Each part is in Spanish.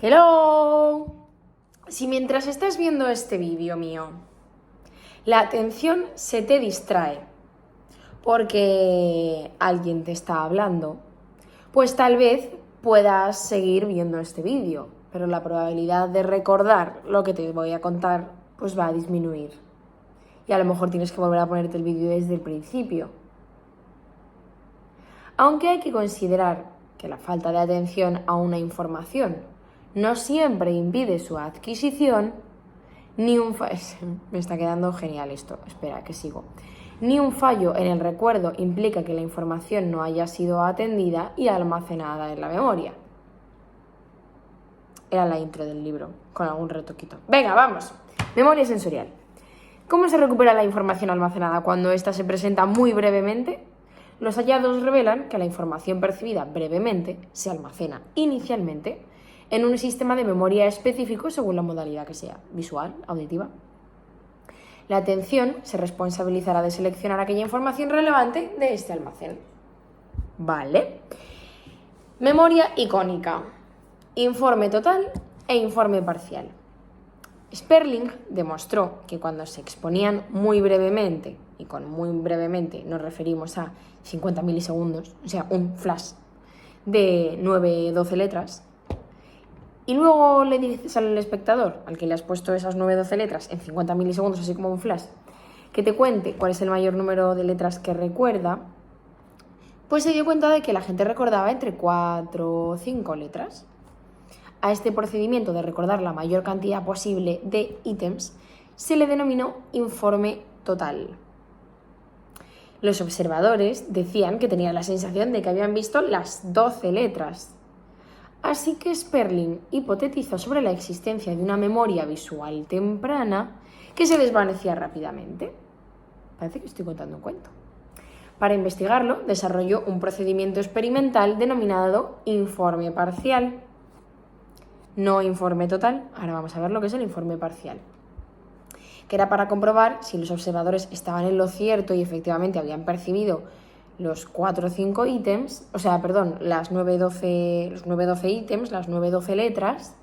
Hello. Si mientras estás viendo este vídeo mío, la atención se te distrae porque alguien te está hablando, pues tal vez puedas seguir viendo este vídeo, pero la probabilidad de recordar lo que te voy a contar pues va a disminuir. Y a lo mejor tienes que volver a ponerte el vídeo desde el principio. Aunque hay que considerar que la falta de atención a una información no siempre impide su adquisición, me está quedando genial esto, espera que sigo. Ni un fallo en el recuerdo implica que la información no haya sido atendida y almacenada en la memoria. Era la intro del libro, con algún retoquito. Venga, vamos. Memoria sensorial. ¿Cómo se recupera la información almacenada cuando ésta se presenta muy brevemente? Los hallazgos revelan que la información percibida brevemente se almacena inicialmente en un sistema de memoria específico según la modalidad que sea, visual, auditiva. La atención se responsabilizará de seleccionar aquella información relevante de este almacén. Vale. Memoria icónica. Informe total e informe parcial. Sperling demostró que cuando se exponían muy brevemente, y con muy brevemente nos referimos a 50 milisegundos, o sea, un flash de 9-12 letras, y luego le dices al espectador, al que le has puesto esas 9-12 letras en 50 milisegundos, así como un flash, que te cuente cuál es el mayor número de letras que recuerda, pues se dio cuenta de que la gente recordaba entre 4 o 5 letras. A este procedimiento de recordar la mayor cantidad posible de ítems se le denominó informe total. Los observadores decían que tenían la sensación de que habían visto las 12 letras. Así que Sperling hipotetizó sobre la existencia de una memoria visual temprana que se desvanecía rápidamente. Parece que estoy contando un cuento. Para investigarlo, desarrolló un procedimiento experimental denominado informe parcial. No informe total, ahora vamos a ver lo que es el informe parcial, que era para comprobar si los observadores estaban en lo cierto y efectivamente habían percibido los 4 o 5 ítems, las 9-12 ítems, las 9-12 letras,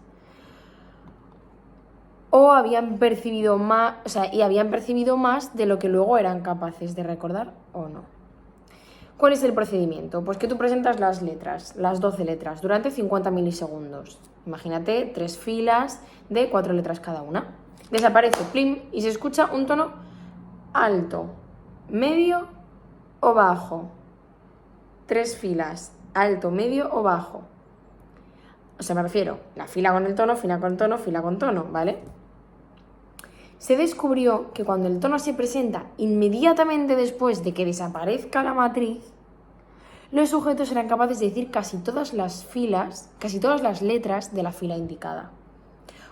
o habían percibido más, habían percibido más de lo que luego eran capaces de recordar o no. ¿Cuál es el procedimiento? Pues que tú presentas las letras, las 12 letras, durante 50 milisegundos. Imagínate 3 filas de 4 letras cada una. Desaparece, plim, y se escucha un tono alto, medio o bajo. 3 filas, alto, medio o bajo. Me refiero, la fila con el tono, fila con tono, fila con tono, ¿vale? Se descubrió que cuando el tono se presenta inmediatamente después de que desaparezca la matriz, los sujetos eran capaces de decir casi todas las letras de la fila indicada.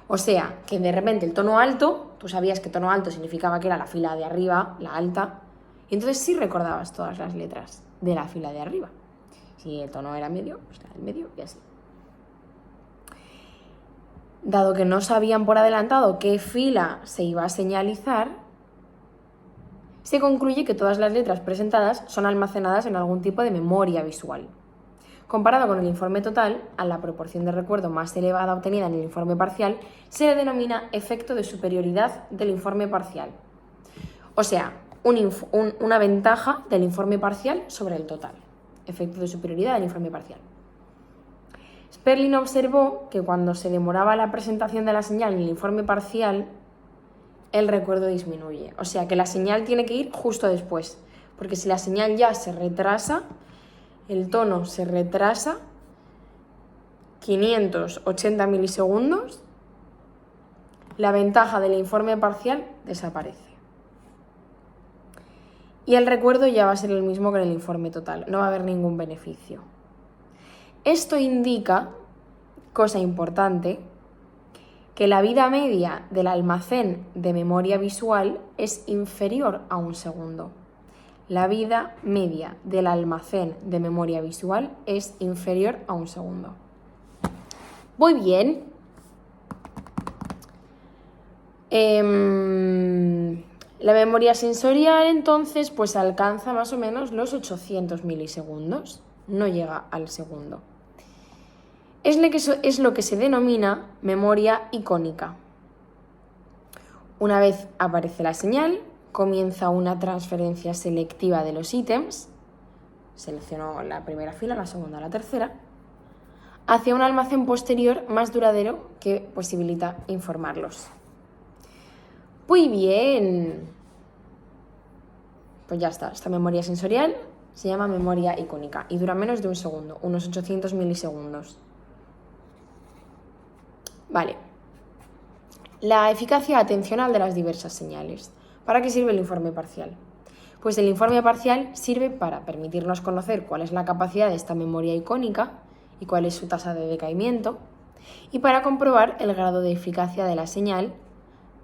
O sea, que de repente el tono alto, tú sabías que tono alto significaba que era la fila de arriba, la alta, y entonces sí recordabas todas las letras de la fila de arriba. Si el tono era medio, pues era el medio y así. Dado que no sabían por adelantado qué fila se iba a señalizar, se concluye que todas las letras presentadas son almacenadas en algún tipo de memoria visual. Comparado con el informe total, a la proporción de recuerdo más elevada obtenida en el informe parcial se le denomina efecto de superioridad del informe parcial. O sea, una ventaja del informe parcial sobre el total. Efecto de superioridad del informe parcial. Sperling observó que cuando se demoraba la presentación de la señal en el informe parcial, el recuerdo disminuye. O sea, que la señal tiene que ir justo después. Porque si la señal ya se retrasa, el tono se retrasa 580 milisegundos, la ventaja del informe parcial desaparece. Y el recuerdo ya va a ser el mismo que en el informe total, no va a haber ningún beneficio. Esto indica, cosa importante, que la vida media del almacén de memoria visual es inferior a 1 segundo. La vida media del almacén de memoria visual es inferior a 1 segundo. Muy bien. La memoria sensorial entonces pues alcanza más o menos los 800 milisegundos. No llega al segundo. Es lo que se denomina memoria icónica. Una vez aparece la señal, comienza una transferencia selectiva de los ítems, selecciono la primera fila, la segunda, la tercera, hacia un almacén posterior más duradero que posibilita informarlos. Muy bien. Pues ya está, esta memoria sensorial se llama memoria icónica y dura menos de un segundo, unos 800 milisegundos. Vale. La eficacia atencional de las diversas señales. ¿Para qué sirve el informe parcial? Pues el informe parcial sirve para permitirnos conocer cuál es la capacidad de esta memoria icónica y cuál es su tasa de decaimiento, y para comprobar el grado de eficacia de la señal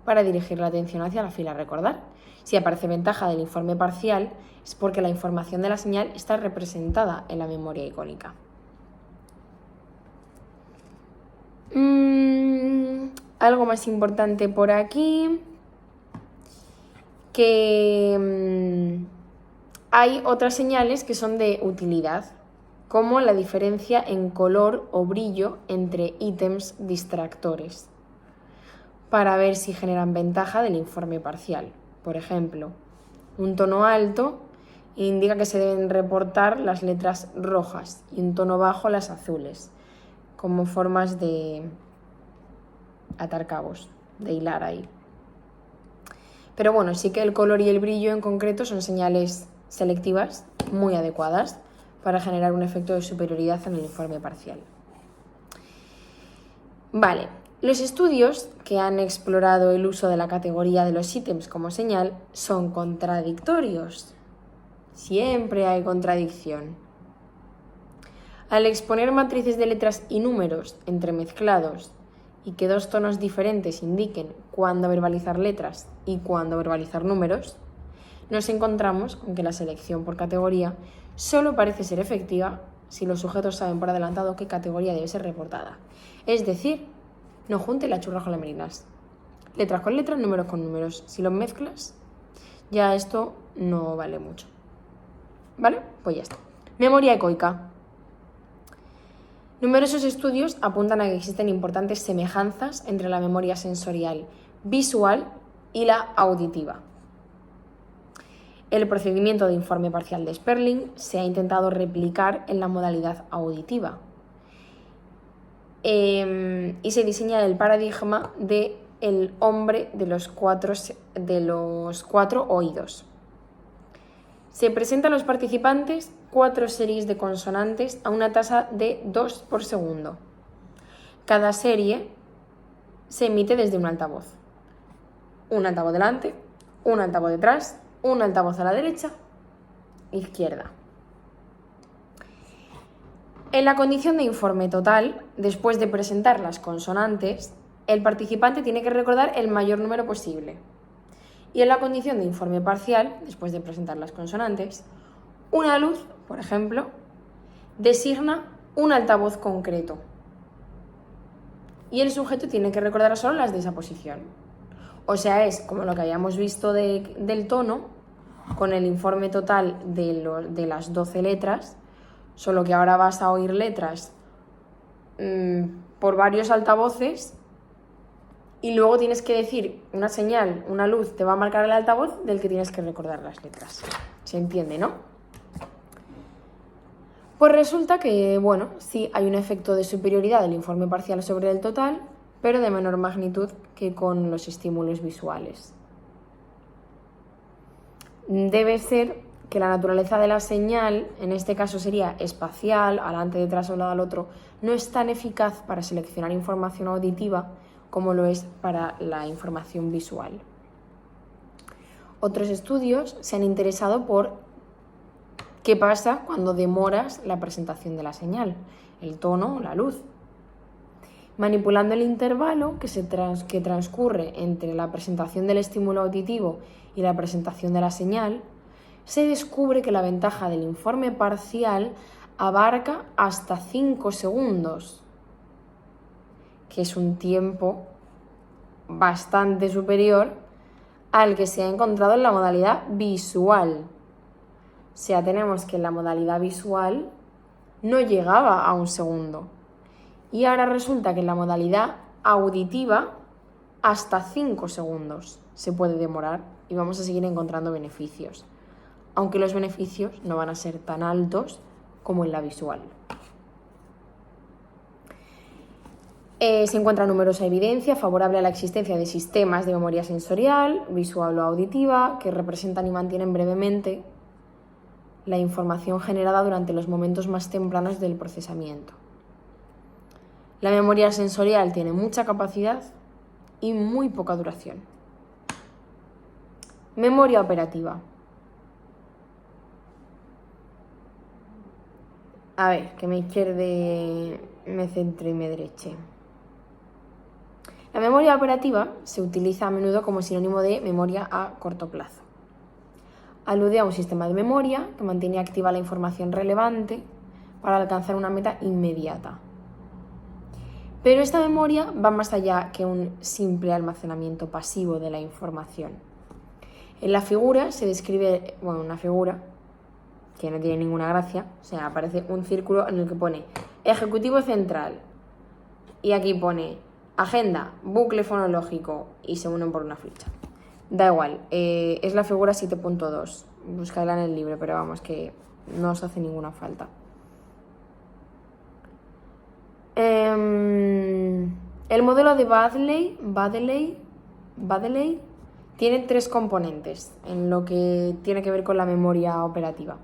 para dirigir la atención hacia la fila a recordar. Si aparece ventaja del informe parcial, es porque la información de la señal está representada en la memoria icónica. Algo más importante por aquí, que hay otras señales que son de utilidad, como la diferencia en color o brillo entre ítems distractores, para ver si generan ventaja del informe parcial. Por ejemplo, un tono alto indica que se deben reportar las letras rojas y un tono bajo las azules, como formas de atar cabos, de hilar ahí. Pero bueno, sí que el color y el brillo en concreto son señales selectivas muy adecuadas para generar un efecto de superioridad en el informe parcial. Vale, los estudios que han explorado el uso de la categoría de los ítems como señal son contradictorios. Siempre hay contradicción. Al exponer matrices de letras y números entremezclados y que dos tonos diferentes indiquen cuándo verbalizar letras y cuándo verbalizar números, nos encontramos con que la selección por categoría solo parece ser efectiva si los sujetos saben por adelantado qué categoría debe ser reportada. Es decir, no junte la churra con las merinas. Letras con letras, números con números. Si los mezclas, ya esto no vale mucho. ¿Vale? Pues ya está. Memoria ecoica. Numerosos estudios apuntan a que existen importantes semejanzas entre la memoria sensorial visual y la auditiva. El procedimiento de informe parcial de Sperling se ha intentado replicar en la modalidad auditiva y se diseña el paradigma del hombre de los cuatro oídos. Se presentan a los participantes 4 series de consonantes a una tasa de 2 por segundo. Cada serie se emite desde un altavoz. Un altavoz delante, un altavoz detrás, un altavoz a la derecha, izquierda. En la condición de informe total, después de presentar las consonantes, el participante tiene que recordar el mayor número posible. Y en la condición de informe parcial, después de presentar las consonantes, una luz, por ejemplo, designa un altavoz concreto. Y el sujeto tiene que recordar solo las de esa posición. O sea, es como lo que habíamos visto del tono, con el informe total de las 12 letras, solo que ahora vas a oír letras por varios altavoces y luego tienes que decir una señal, una luz, te va a marcar el altavoz del que tienes que recordar las letras. ¿Se entiende, no? Pues resulta que, bueno, sí hay un efecto de superioridad del informe parcial sobre el total, pero de menor magnitud que con los estímulos visuales. Debe ser que la naturaleza de la señal, en este caso sería espacial, adelante, detrás o lado al otro, no es tan eficaz para seleccionar información auditiva como lo es para la información visual. Otros estudios se han interesado por qué pasa cuando demoras la presentación de la señal, el tono o la luz. Manipulando el intervalo que transcurre entre la presentación del estímulo auditivo y la presentación de la señal, se descubre que la ventaja del informe parcial abarca hasta 5 segundos, que es un tiempo bastante superior al que se ha encontrado en la modalidad visual. O sea, tenemos que en la modalidad visual no llegaba a 1 segundo Y ahora resulta que en la modalidad auditiva hasta 5 segundos se puede demorar y vamos a seguir encontrando beneficios, aunque los beneficios no van a ser tan altos como en la visual. Se encuentra numerosa evidencia favorable a la existencia de sistemas de memoria sensorial, visual o auditiva, que representan y mantienen brevemente la información generada durante los momentos más tempranos del procesamiento. La memoria sensorial tiene mucha capacidad y muy poca duración. Memoria operativa. A ver, que me izquierde, me centre y me dereche. La memoria operativa se utiliza a menudo como sinónimo de memoria a corto plazo. Alude a un sistema de memoria que mantiene activa la información relevante para alcanzar una meta inmediata. Pero esta memoria va más allá que un simple almacenamiento pasivo de la información. En la figura se describe, una figura que no tiene ninguna gracia, o sea, aparece un círculo en el que pone ejecutivo central y aquí pone agenda, bucle fonológico y se unen por una flecha. Da igual, es la figura 7.2, buscadla en el libro, pero vamos, que no os hace ninguna falta. El modelo de Baddeley tiene 3 componentes en lo que tiene que ver con la memoria operativa: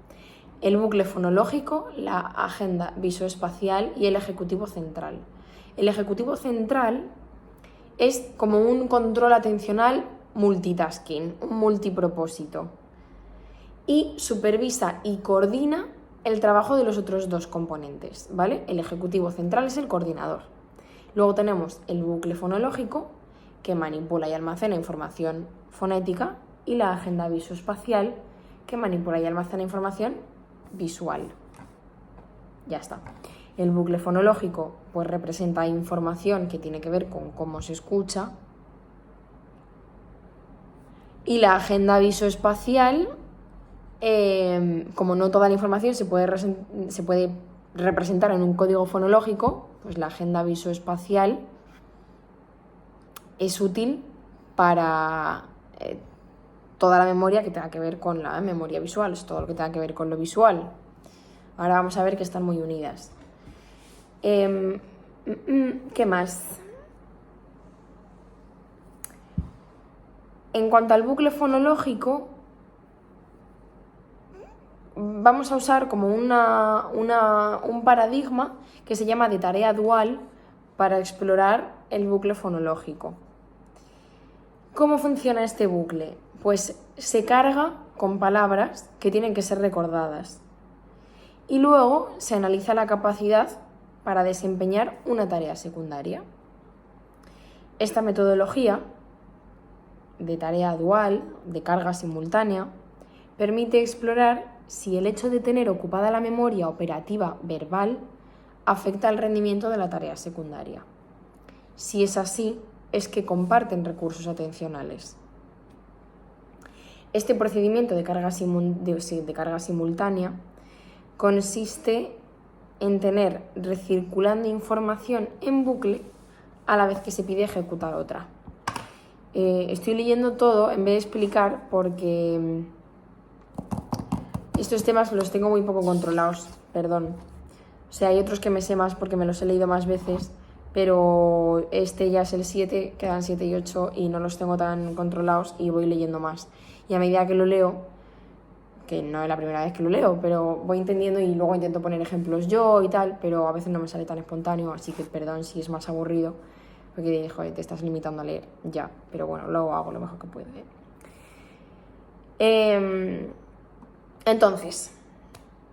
el bucle fonológico, la agenda visoespacial y el ejecutivo central. El ejecutivo central es como un control atencional multitasking, un multipropósito, y supervisa y coordina el trabajo de los otros 2 componentes, ¿vale? El ejecutivo central es el coordinador. Luego tenemos el bucle fonológico, que manipula y almacena información fonética, y la agenda visoespacial, que manipula y almacena información visual. Ya está. El bucle fonológico pues representa información que tiene que ver con cómo se escucha, y la agenda visoespacial, como no toda la información se puede representar en un código fonológico, pues la agenda visoespacial es útil para toda la memoria que tenga que ver con la memoria visual, es todo lo que tenga que ver con lo visual. Ahora vamos a ver que están muy unidas. ¿Qué más? En cuanto al bucle fonológico, vamos a usar como un paradigma que se llama de tarea dual para explorar el bucle fonológico. ¿Cómo funciona este bucle? Pues se carga con palabras que tienen que ser recordadas y luego se analiza la capacidad para desempeñar una tarea secundaria. Esta metodología de tarea dual, de carga simultánea, permite explorar si el hecho de tener ocupada la memoria operativa verbal afecta al rendimiento de la tarea secundaria. Si es así, es que comparten recursos atencionales. Este procedimiento de carga simultánea consiste en tener recirculando información en bucle a la vez que se pide ejecutar otra. Estoy leyendo todo en vez de explicar porque estos temas los tengo muy poco controlados, perdón. O sea, hay otros que me sé más porque me los he leído más veces, pero este ya es el 7, quedan 7 y 8 y no los tengo tan controlados y voy leyendo más. Y a medida que lo leo, que no es la primera vez que lo leo, pero voy entendiendo y luego intento poner ejemplos yo y tal, pero a veces no me sale tan espontáneo, así que perdón si es más aburrido, porque joder, te estás limitando a leer ya, pero bueno, luego hago lo mejor que puedo. Entonces,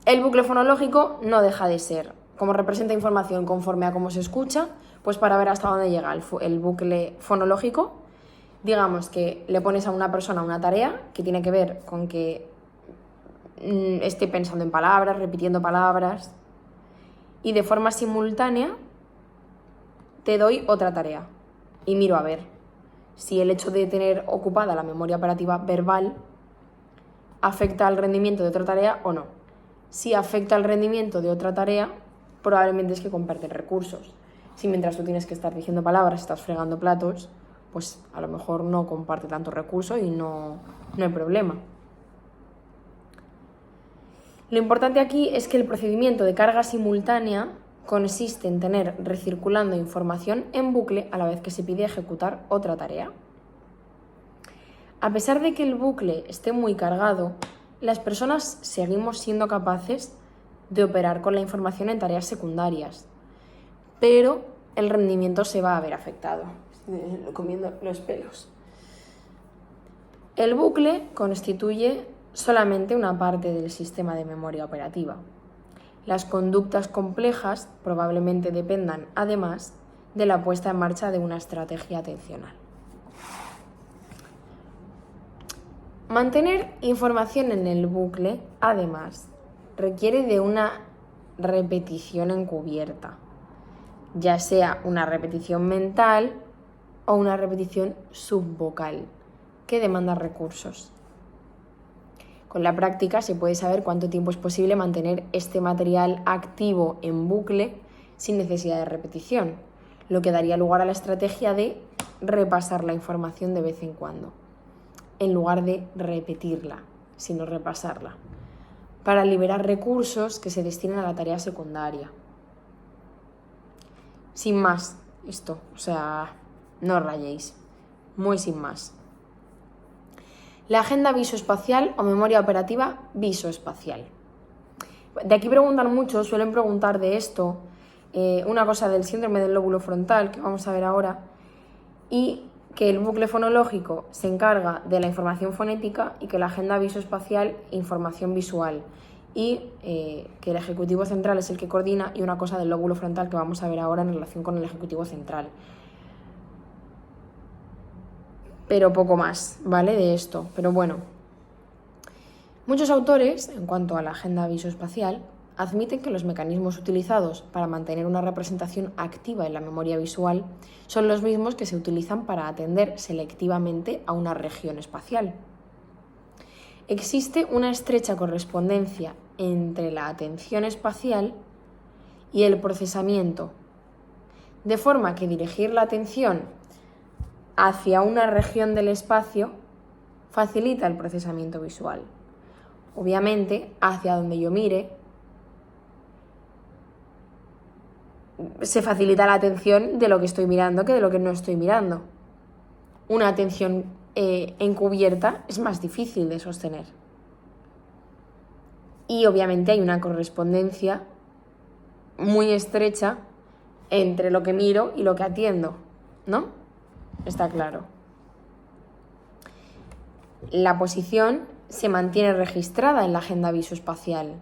el bucle fonológico no deja de ser, como representa información conforme a cómo se escucha, pues para ver hasta dónde llega el bucle fonológico, digamos que le pones a una persona una tarea que tiene que ver con que esté pensando en palabras, repitiendo palabras, y de forma simultánea te doy otra tarea y miro a ver si el hecho de tener ocupada la memoria operativa verbal afecta al rendimiento de otra tarea o no. Si afecta al rendimiento de otra tarea, probablemente es que comparten recursos. Si mientras tú tienes que estar diciendo palabras, estás fregando platos, pues a lo mejor no comparte tanto recurso y no hay problema. Lo importante aquí es que el procedimiento de carga simultánea consiste en tener recirculando información en bucle a la vez que se pide ejecutar otra tarea. A pesar de que el bucle esté muy cargado, las personas seguimos siendo capaces de operar con la información en tareas secundarias, pero el rendimiento se va a ver afectado. Estoy comiendo los pelos. El bucle constituye solamente una parte del sistema de memoria operativa. Las conductas complejas probablemente dependan, además, de la puesta en marcha de una estrategia atencional. Mantener información en el bucle, además, requiere de una repetición encubierta, ya sea una repetición mental o una repetición subvocal, que demanda recursos. Con la práctica se puede saber cuánto tiempo es posible mantener este material activo en bucle sin necesidad de repetición, lo que daría lugar a la estrategia de repasar la información de vez en cuando, en lugar de repetirla, sino repasarla, para liberar recursos que se destinen a la tarea secundaria. Sin más, esto, no os rayéis, muy sin más. La agenda visoespacial o memoria operativa visoespacial. De aquí preguntan mucho, suelen preguntar de esto, una cosa del síndrome del lóbulo frontal, que vamos a ver ahora, y que el bucle fonológico se encarga de la información fonética y que la agenda visoespacial información visual, y que el ejecutivo central es el que coordina, y una cosa del lóbulo frontal que vamos a ver ahora en relación con el ejecutivo central. Pero poco más, ¿vale? De esto. Pero bueno, muchos autores, en cuanto a la agenda visoespacial, admiten que los mecanismos utilizados para mantener una representación activa en la memoria visual son los mismos que se utilizan para atender selectivamente a una región espacial. Existe una estrecha correspondencia entre la atención espacial y el procesamiento, de forma que dirigir la atención hacia una región del espacio facilita el procesamiento visual. Obviamente, hacia donde yo mire, se facilita la atención de lo que estoy mirando que de lo que no estoy mirando. Una atención encubierta es más difícil de sostener. Y obviamente hay una correspondencia muy estrecha entre lo que miro y lo que atiendo, ¿no? Está claro. La posición se mantiene registrada en la agenda visoespacial.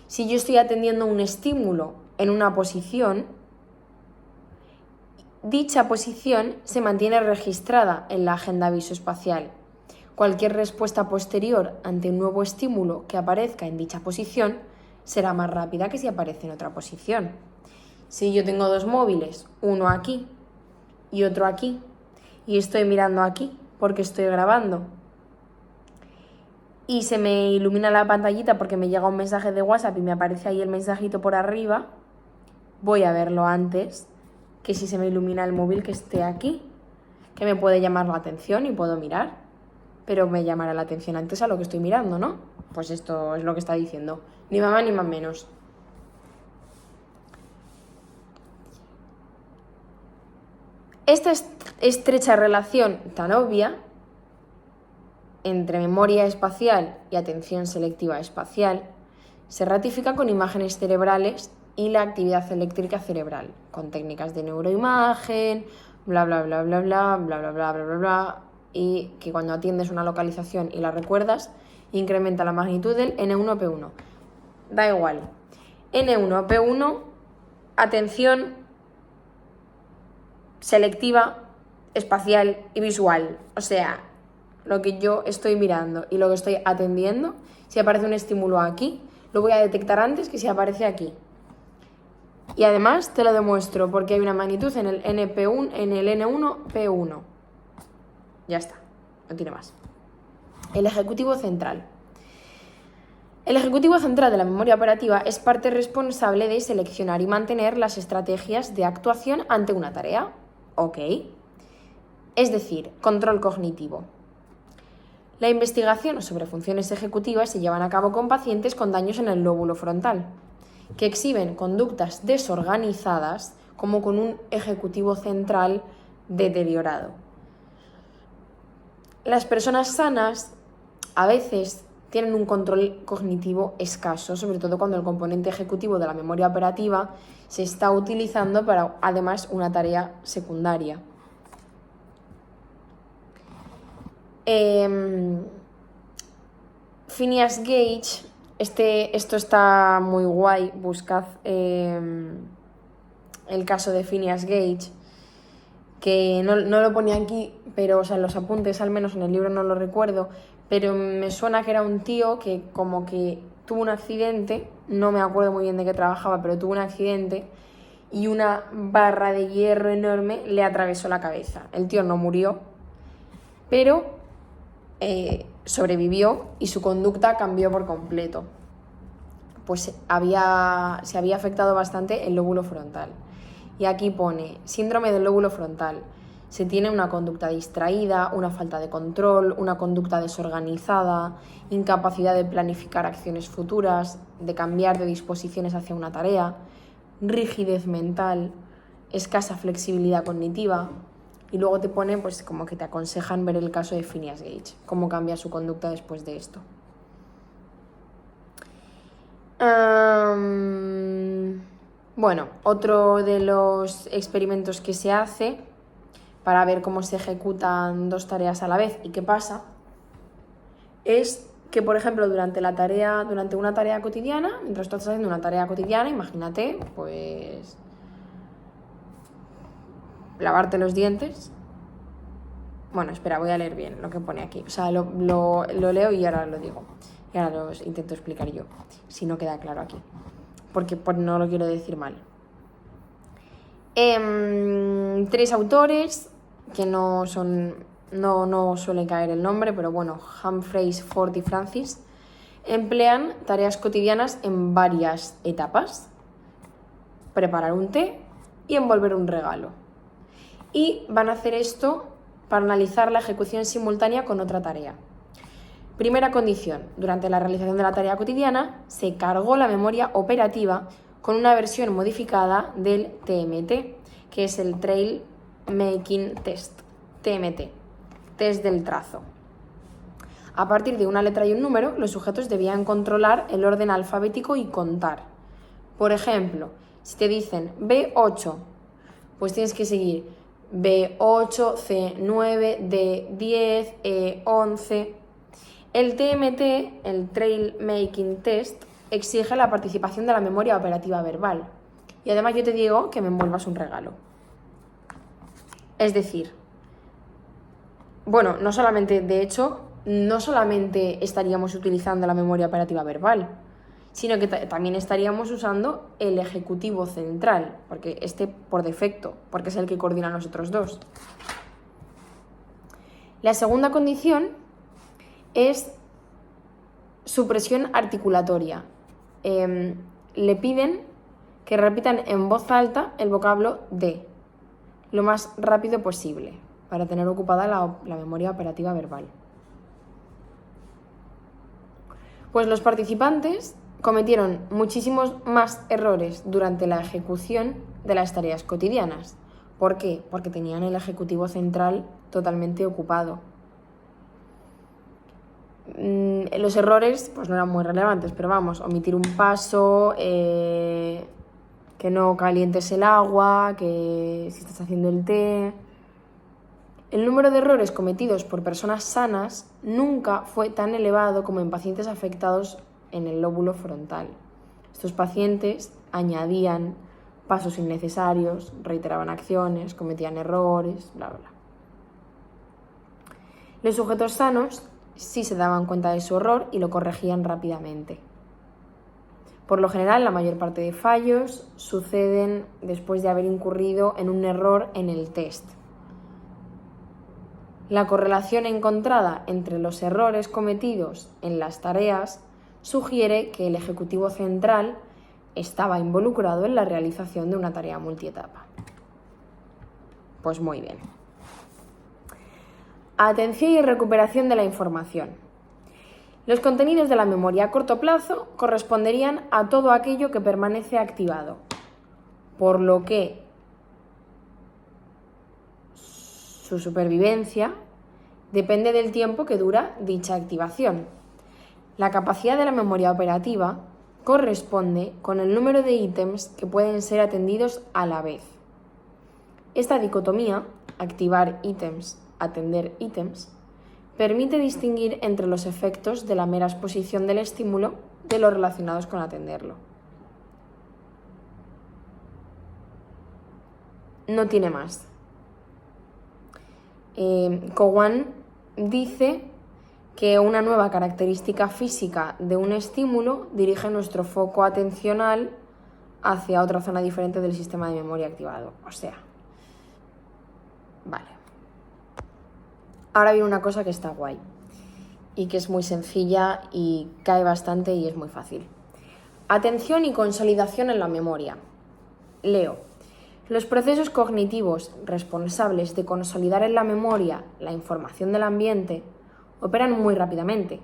Si yo estoy atendiendo un estímulo en una posición, dicha posición se mantiene registrada en la agenda visoespacial. Cualquier respuesta posterior ante un nuevo estímulo que aparezca en dicha posición será más rápida que si aparece en otra posición. Si yo tengo dos móviles, uno aquí y otro aquí, y estoy mirando aquí porque estoy grabando, y se me ilumina la pantallita porque me llega un mensaje de WhatsApp y me aparece ahí el mensajito por arriba, voy a verlo antes que si se me ilumina el móvil que esté aquí, que me puede llamar la atención y puedo mirar, pero me llamará la atención antes a lo que estoy mirando, ¿no? Pues esto es lo que está diciendo, ni más ni más menos. Esta estrecha relación tan obvia entre memoria espacial y atención selectiva espacial se ratifica con imágenes cerebrales y la actividad eléctrica cerebral, con técnicas de neuroimagen, bla bla bla bla bla bla bla bla bla bla bla, y que cuando atiendes una localización y la recuerdas, incrementa la magnitud del N1P1. Da igual. N1P1, atención selectiva, espacial y visual. O sea, lo que yo estoy mirando y lo que estoy atendiendo, si aparece un estímulo aquí, lo voy a detectar antes que si aparece aquí. Y además te lo demuestro porque hay una magnitud en el NP1, en el N1P1. Ya está, no tiene más. El ejecutivo central. El ejecutivo central de la memoria operativa es parte responsable de seleccionar y mantener las estrategias de actuación ante una tarea. Ok. Es decir, control cognitivo. La investigación sobre funciones ejecutivas se llevan a cabo con pacientes con daños en el lóbulo frontal, que exhiben conductas desorganizadas como con un ejecutivo central deteriorado. Las personas sanas a veces tienen un control cognitivo escaso, sobre todo cuando el componente ejecutivo de la memoria operativa se está utilizando para, además, una tarea secundaria. Phineas Gage, esto está muy guay, buscad el caso de Phineas Gage, que no lo ponía aquí, pero o sea, en los apuntes, al menos en el libro no lo recuerdo, pero me suena que era un tío que como que tuvo un accidente, no me acuerdo muy bien de qué trabajaba, pero tuvo un accidente y una barra de hierro enorme le atravesó la cabeza. El tío no murió, pero sobrevivió y su conducta cambió por completo. Pues se había afectado bastante el lóbulo frontal. Y aquí pone síndrome del lóbulo frontal. Se tiene una conducta distraída, una falta de control, una conducta desorganizada, incapacidad de planificar acciones futuras, de cambiar de disposiciones hacia una tarea, rigidez mental, escasa flexibilidad cognitiva. Y luego te pone, pues como que te aconsejan ver el caso de Phineas Gage, cómo cambia su conducta después de esto. Bueno, otro de los experimentos que se hace para ver cómo se ejecutan dos tareas a la vez y qué pasa es que, por ejemplo, durante una tarea cotidiana, mientras tú estás haciendo una tarea cotidiana, imagínate, pues lavarte los dientes. Bueno, espera, voy a leer bien lo que pone aquí. O sea, lo leo y ahora lo digo. Y ahora lo intento explicar yo, si no queda claro aquí. Porque no lo quiero decir mal. 3 autores, que no suele caer el nombre, pero bueno, Humphreys, Ford y Francis, emplean tareas cotidianas en varias etapas. Preparar un té y envolver un regalo. Y van a hacer esto para analizar la ejecución simultánea con otra tarea. Primera condición: durante la realización de la tarea cotidiana se cargó la memoria operativa con una versión modificada del TMT, que es el Trail Making Test, TMT, test del trazo. A partir de una letra y un número, los sujetos debían controlar el orden alfabético y contar. Por ejemplo, si te dicen B8, pues tienes que seguir B8, C9, D10, E11. El TMT, el Trail Making Test, exige la participación de la memoria operativa verbal. Y además yo te digo que me envuelvas un regalo. Es decir, bueno, no solamente estaríamos utilizando la memoria operativa verbal, sino que también estaríamos usando el ejecutivo central, porque por defecto, porque es el que coordina a los otros dos. La segunda condición es supresión articulatoria. Le piden que repitan en voz alta el vocablo de lo más rápido posible para tener ocupada la memoria operativa verbal. Pues los participantes cometieron muchísimos más errores durante la ejecución de las tareas cotidianas. ¿Por qué? Porque tenían el ejecutivo central totalmente ocupado. Los errores pues no eran muy relevantes, pero vamos, omitir un paso, que no calientes el agua, que si estás haciendo el té. El número de errores cometidos por personas sanas nunca fue tan elevado como en pacientes afectados en el lóbulo frontal. Estos pacientes añadían pasos innecesarios, reiteraban acciones, cometían errores, bla, bla, bla. Los sujetos sanos sí se daban cuenta de su error y lo corregían rápidamente. Por lo general, la mayor parte de fallos suceden después de haber incurrido en un error en el test. La correlación encontrada entre los errores cometidos en las tareas sugiere que el ejecutivo central estaba involucrado en la realización de una tarea multietapa. Pues muy bien. Atención y recuperación de la información. Los contenidos de la memoria a corto plazo corresponderían a todo aquello que permanece activado, por lo que su supervivencia depende del tiempo que dura dicha activación. La capacidad de la memoria operativa corresponde con el número de ítems que pueden ser atendidos a la vez. Esta dicotomía, activar ítems, atender ítems, permite distinguir entre los efectos de la mera exposición del estímulo de los relacionados con atenderlo. No tiene más. Cowan dice que una nueva característica física de un estímulo dirige nuestro foco atencional hacia otra zona diferente del sistema de memoria activado. O sea, vale. Ahora viene una cosa que está guay y que es muy sencilla y cae bastante y es muy fácil. Atención y consolidación en la memoria. Leo. Los procesos cognitivos responsables de consolidar en la memoria la información del ambiente operan muy rápidamente.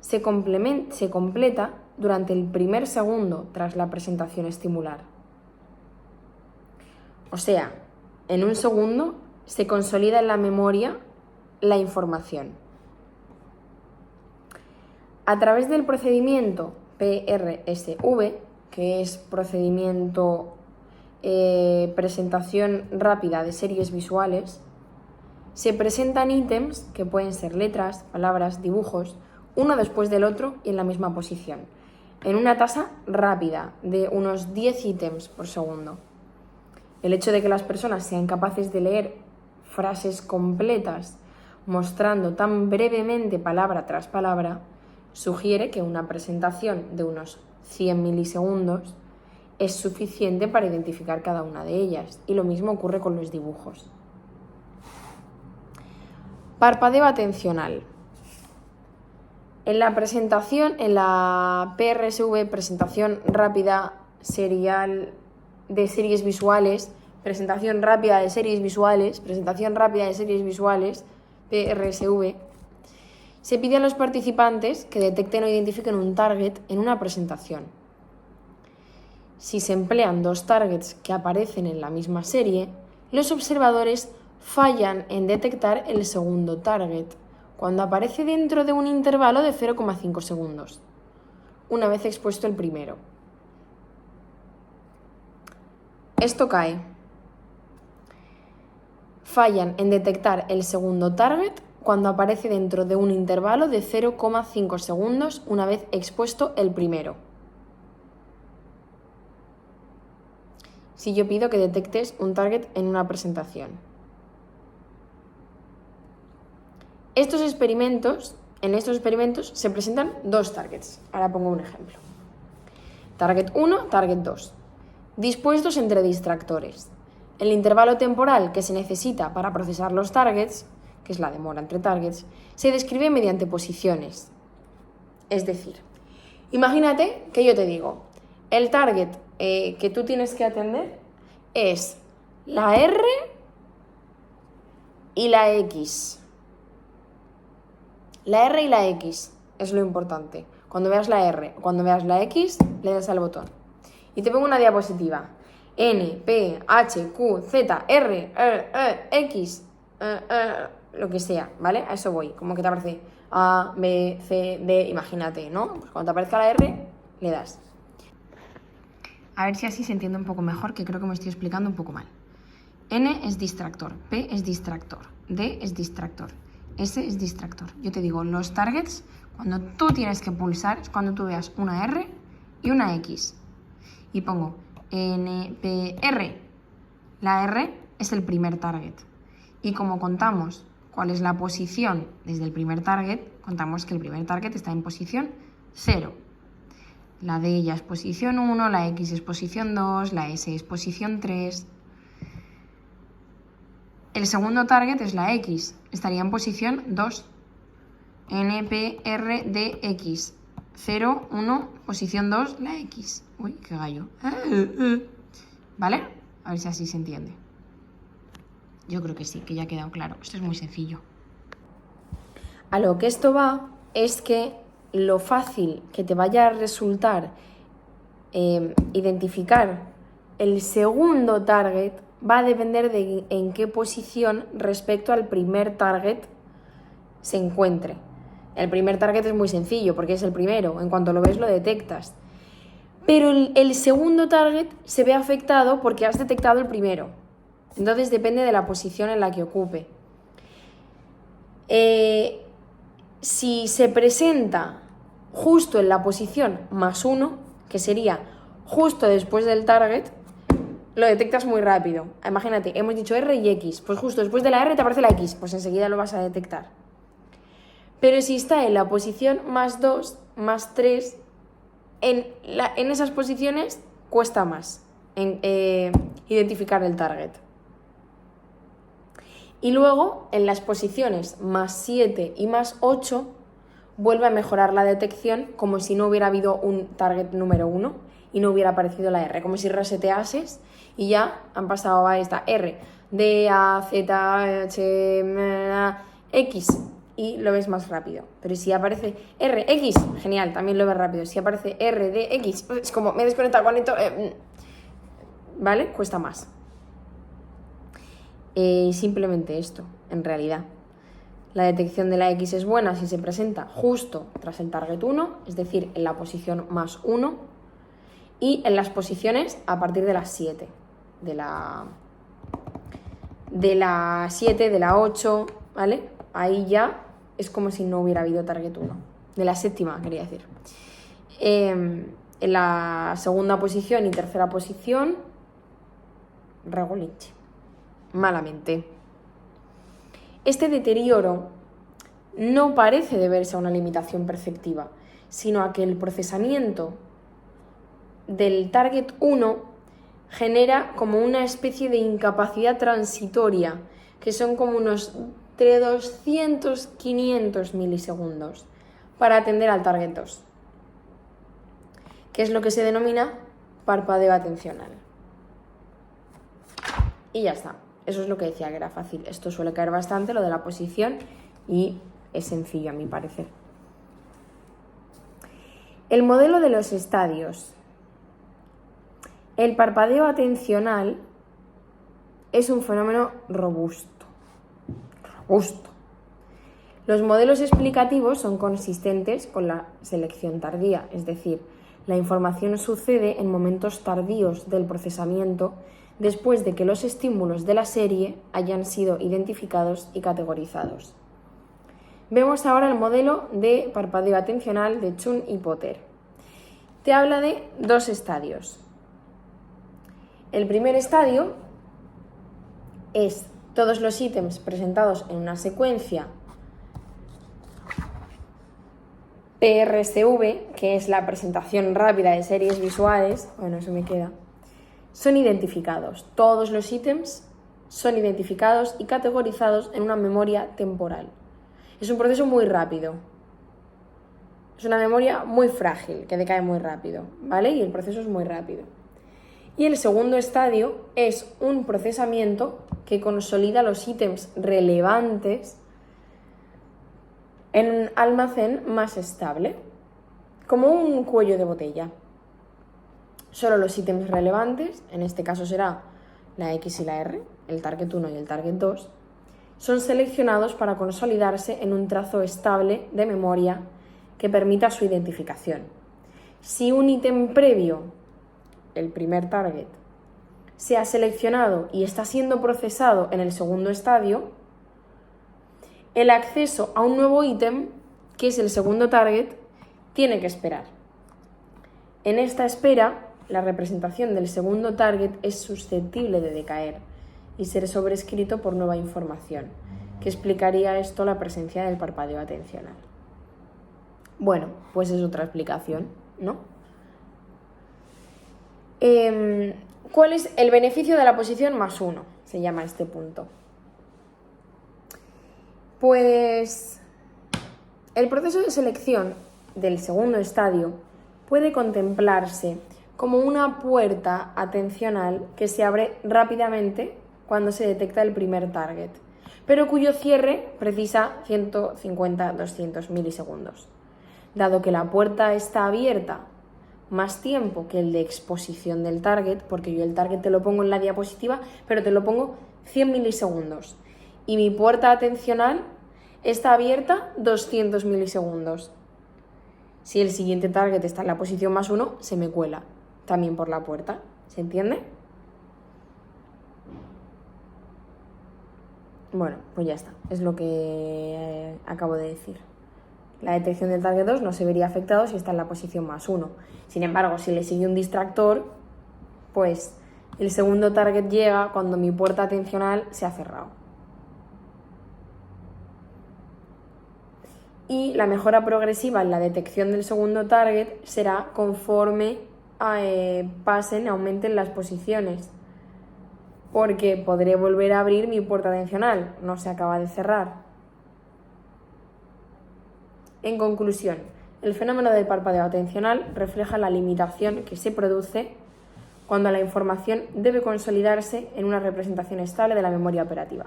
Se completa durante el primer segundo tras la presentación estimular. O sea, en un segundo se consolida en la memoria la información. A través del procedimiento PRSV, que es procedimiento presentación rápida de series visuales, se presentan ítems que pueden ser letras, palabras, dibujos, uno después del otro y en la misma posición, en una tasa rápida de unos 10 ítems por segundo. El hecho de que las personas sean capaces de leer frases completas mostrando tan brevemente palabra tras palabra sugiere que una presentación de unos 100 milisegundos es suficiente para identificar cada una de ellas, y lo mismo ocurre con los dibujos. Parpadeo atencional. En la PRSV, presentación rápida serial de series visuales, presentación rápida de series visuales, PRSV, se pide a los participantes que detecten o identifiquen un target en una presentación. Si se emplean dos targets que aparecen en la misma serie, los observadores fallan en detectar el segundo target cuando aparece dentro de un intervalo de 0,5 segundos, una vez expuesto el primero. Esto cae. Fallan en detectar el segundo target cuando aparece dentro de un intervalo de 0,5 segundos, una vez expuesto el primero. Si yo pido que detectes un target en una presentación. En estos experimentos se presentan dos targets. Ahora pongo un ejemplo. Target 1, target 2. Dispuestos entre distractores. El intervalo temporal que se necesita para procesar los targets, que es la demora entre targets, se describe mediante posiciones. Es decir, imagínate que yo te digo, el target que tú tienes que atender es la R y la X. La R y la X es lo importante. Cuando veas la R o cuando veas la X, le das al botón. Y te pongo una diapositiva. N, P, H, Q, Z, R, X, lo que sea, ¿vale? A eso voy. Como que te aparece A, B, C, D, imagínate, ¿no? Pues cuando te aparezca la R, le das. A ver si así se entiende un poco mejor, que creo que me estoy explicando un poco mal. N es distractor, P es distractor, D es distractor, S es distractor. Yo te digo, los targets, cuando tú tienes que pulsar, es cuando tú veas una R y una X. Y pongo N, P, R. La R es el primer target. Y como contamos cuál es la posición desde el primer target, contamos que el primer target está en posición 0. La D ya es posición 1, la X es posición 2, la S es posición 3. El segundo target es la X, estaría en posición 2. N, P, R, D, X, 0, 1, posición 2, la X. Uy, qué gallo. ¿Vale? A ver si así se entiende. Yo creo que sí, que ya ha quedado claro. Esto es muy sencillo. A lo que esto va es que lo fácil que te vaya a resultar identificar el segundo target va a depender de en qué posición respecto al primer target se encuentre. El primer target es muy sencillo porque es el primero, en cuanto lo ves lo detectas. Pero el segundo target se ve afectado porque has detectado el primero. Entonces depende de la posición en la que ocupe. Si se presenta justo en la posición +1, que sería justo después del target, lo detectas muy rápido. Imagínate, hemos dicho R y X, pues justo después de la R te aparece la X, pues enseguida lo vas a detectar. Pero si está en la posición +2, +3, en esas posiciones cuesta más identificar el target. Y luego, en las posiciones +7 y +8, vuelve a mejorar la detección como si no hubiera habido un target número 1 y no hubiera aparecido la R, como si reseteases y ya han pasado a esta R, D, A, Z, H, M, X, y lo ves más rápido. Pero si aparece R, X, genial, también lo ves rápido. Si aparece R, D, X, es como me he desconectado, conecto, ¿vale? Cuesta más. Simplemente esto, en realidad. La detección de la X es buena si se presenta justo tras el target 1, es decir, en la posición +1, y en las posiciones a partir de las 7, de la 7, de la 8, ¿vale? Ahí ya es como si no hubiera habido target 1, de la séptima, quería decir. En la segunda posición y tercera posición, regulinche, malamente. Este deterioro no parece deberse a una limitación perceptiva, sino a que el procesamiento del target 1 genera como una especie de incapacidad transitoria, que son como unos entre 200 y 500 milisegundos para atender al target 2, que es lo que se denomina parpadeo atencional. Y ya está. Eso es lo que decía, que era fácil. Esto suele caer bastante, lo de la posición, y es sencillo a mi parecer. El modelo de los estadios. El parpadeo atencional es un fenómeno robusto. Los modelos explicativos son consistentes con la selección tardía, es decir, la información sucede en momentos tardíos del procesamiento después de que los estímulos de la serie hayan sido identificados y categorizados. Vemos ahora el modelo de parpadeo atencional de Chun y Potter. Te habla de 2 estadios. El primer estadio es todos los ítems presentados en una secuencia PRSV, que es la presentación rápida de series visuales, bueno, eso me queda, son identificados. Todos los ítems son identificados y categorizados en una memoria temporal. Es un proceso muy rápido. Es una memoria muy frágil, que decae muy rápido, ¿vale? Y el proceso es muy rápido. Y el segundo estadio es un procesamiento que consolida los ítems relevantes en un almacén más estable, como un cuello de botella. Solo los ítems relevantes, en este caso será la X y la R, el target 1 y el target 2, son seleccionados para consolidarse en un trazo estable de memoria que permita su identificación. Si un ítem previo, el primer target, se ha seleccionado y está siendo procesado en el segundo estadio, el acceso a un nuevo ítem, que es el segundo target, tiene que esperar. En esta espera, la representación del segundo target es susceptible de decaer y ser sobrescrito por nueva información, que explicaría esto la presencia del parpadeo atencional. Bueno, pues es otra explicación, ¿no? ¿Cuál es el beneficio de la posición +1? Se llama este punto. Pues el proceso de selección del segundo estadio puede contemplarse como una puerta atencional que se abre rápidamente cuando se detecta el primer target, pero cuyo cierre precisa 150-200 milisegundos. Dado que la puerta está abierta más tiempo que el de exposición del target, porque yo el target te lo pongo en la diapositiva, pero te lo pongo 100 milisegundos, y mi puerta atencional está abierta 200 milisegundos. Si el siguiente target está en la posición +1, se me cuela también por la puerta. ¿Se entiende? Bueno, pues ya está. Es lo que acabo de decir. La detección del target 2 no se vería afectado si está en la posición +1. Sin embargo, si le sigue un distractor, pues el segundo target llega cuando mi puerta atencional se ha cerrado. Y la mejora progresiva en la detección del segundo target será conforme aumenten las posiciones, porque podré volver a abrir mi puerta atencional, no se acaba de cerrar. En conclusión, el fenómeno del parpadeo atencional refleja la limitación que se produce cuando la información debe consolidarse en una representación estable de la memoria operativa.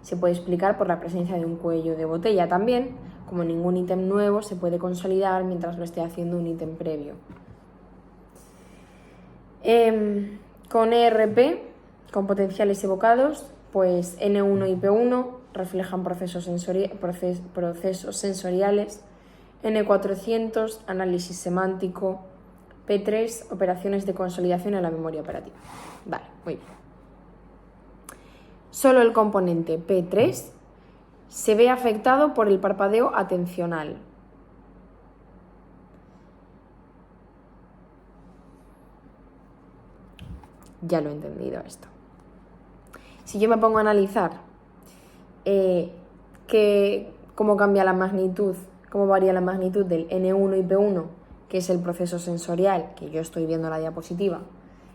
Se puede explicar por la presencia de un cuello de botella también, como ningún ítem nuevo se puede consolidar mientras lo esté haciendo un ítem previo. Con ERP, con potenciales evocados, pues N1 y P1 reflejan procesos sensoriales, N400, análisis semántico, P3, operaciones de consolidación en la memoria operativa. Vale, muy bien. Solo el componente P3 se ve afectado por el parpadeo atencional. Ya lo he entendido esto. Si yo me pongo a analizar cómo cambia la magnitud, cómo varía la magnitud del N1 y P1, que es el proceso sensorial, que yo estoy viendo en la diapositiva,